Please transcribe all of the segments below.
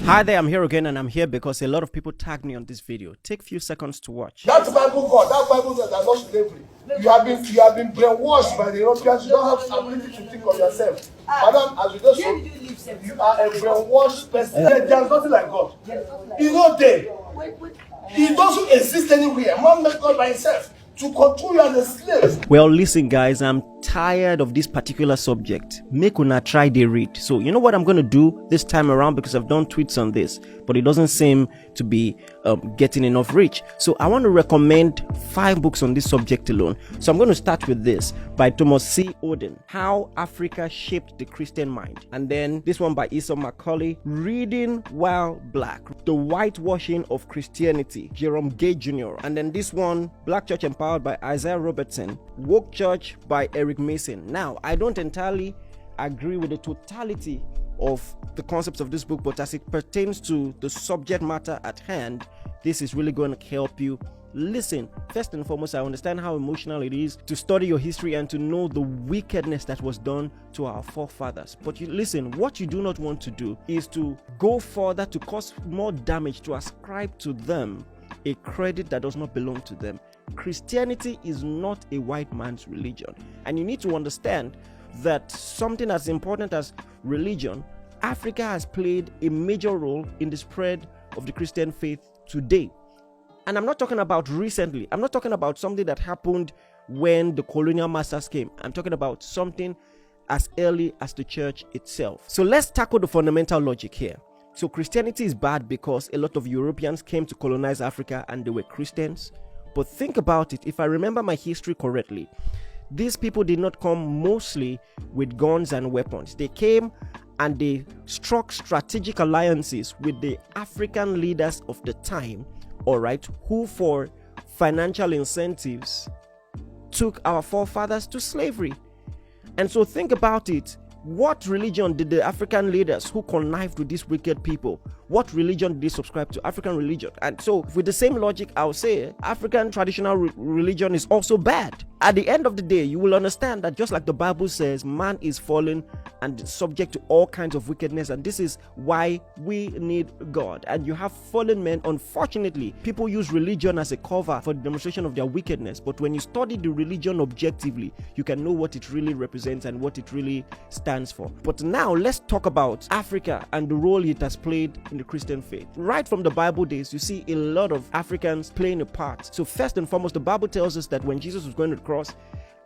Hi there, I'm here again, and I'm here because a lot of people tagged me on this video. Take a few seconds to watch. That's Bible God. That Bible says that not slavery. You have been brainwashed by the Europeans. You don't have ability to think of yourself. Madam, as you just said, you are a brainwashed person. There's nothing like God. He's not there. He doesn't exist anywhere. Man made God by himself to control you as a slave. Well, listen guys, I'm tired of this particular subject. Make una try the read. So you know what I'm going to do this time around, because I've done tweets on this, but it doesn't seem to be getting enough reach. So I want to recommend 5 books on this subject alone. So I'm going to start with this by Thomas C. Oden, How Africa Shaped the Christian Mind. And then this one by Esau McCaulley, Reading While Black, The Whitewashing of Christianity, Jerome Gay Jr. And then this one, Black Church Empowered by Isaiah Robertson, Woke Church by Eric Mason. Now, I don't entirely agree with the totality of the concepts of this book, but as it pertains to the subject matter at hand, this is really going to help you. Listen, first and foremost, I understand how emotional it is to study your history and to know the wickedness that was done to our forefathers. But listen, what you do not want to do is to go further to cause more damage, to ascribe to them a credit that does not belong to them. Christianity is not a white man's religion, and you need to understand that something as important as religion, Africa has played a major role in the spread of the Christian faith today. And I'm not talking about recently. I'm not talking about something that happened when the colonial masters came. I'm talking about something as early as the church itself. So let's tackle the fundamental logic here. So Christianity is bad because a lot of Europeans came to colonize Africa and they were Christians. But think about it. If I remember my history correctly, these people did not come mostly with guns and weapons. They came and they struck strategic alliances with the African leaders of the time, all right, who for financial incentives took our forefathers to slavery. And so think about it. What religion did the African leaders who connived with these wicked people, what religion did they subscribe to? African religion. And so with the same logic, I'll say African traditional religion is also bad. At the end of the day, you will understand that just like the Bible says, man is fallen and subject to all kinds of wickedness, and this is why we need God. And you have fallen men. Unfortunately, people use religion as a cover for the demonstration of their wickedness, but when you study the religion objectively, you can know what it really represents and what it really stands for. But now let's talk about Africa and the role it has played in the Christian faith. Right from the Bible days, you see a lot of Africans playing a part. So first and foremost, the Bible tells us that when Jesus was going to the cross,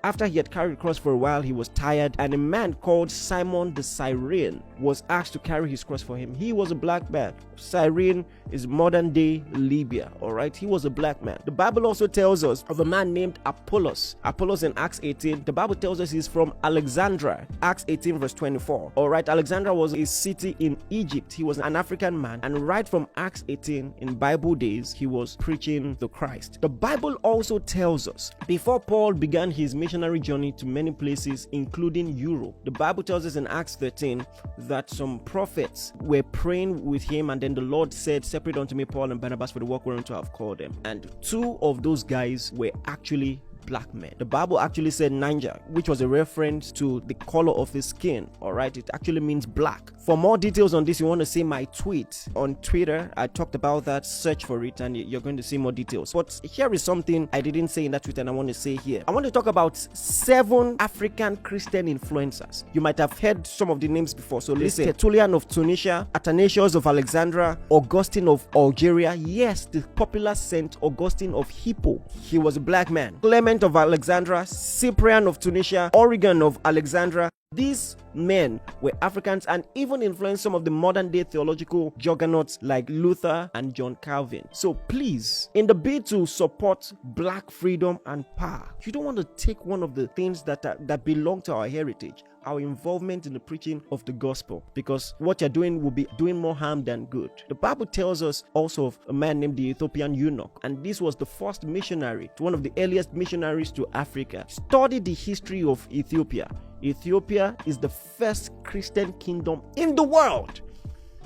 after he had carried the cross for a while, he was tired, and a man called Simon the Cyrene was asked to carry his cross for him. He was a black man. Cyrene is modern day Libya, all right? He was a black man. The Bible also tells us of a man named Apollos. Apollos in Acts 18, the Bible tells us he's from Alexandria, Acts 18 verse 24, all right? Alexandria was a city in Egypt. He was an African man, and right from Acts 18 in Bible days, he was preaching the Christ. The Bible also tells us before Paul began his missionary journey to many places, including Europe, the Bible tells us in Acts 13 that some prophets were praying with him, and then the Lord said, "Separate unto me Paul and Barnabas for the work whereunto I have called them." And 2 of those guys were actually black men. The Bible actually said Niger, which was a reference to the color of his skin. All right, it actually means black. For more details on this, you want to see my tweet on Twitter. I talked about that. Search for it and you're going to see more details. But here is something I didn't say in that tweet and I want to say here. I want to talk about 7 African Christian influencers. You might have heard some of the names before. So listen: Tertullian of Tunisia, Athanasius of Alexandria, Augustine of Algeria. Yes, the popular Saint Augustine of Hippo. He was a black man. Clement of Alexandria, Cyprian of Tunisia, Origen of Alexandria. These men were Africans and even influenced some of the modern day theological juggernauts like Luther and John Calvin. So please, in the bid to support black freedom and power, you don't want to take one of the things that belong to our heritage, our involvement in the preaching of the gospel, because what you're doing will be doing more harm than good. The Bible tells us also of a man named the Ethiopian eunuch, and this was the first missionary, one of the earliest missionaries to Africa. Study the history of Ethiopia. Ethiopia is the first Christian kingdom in the world,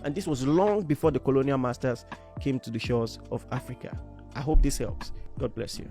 and this was long before the colonial masters came to the shores of Africa. I hope this helps. God bless you.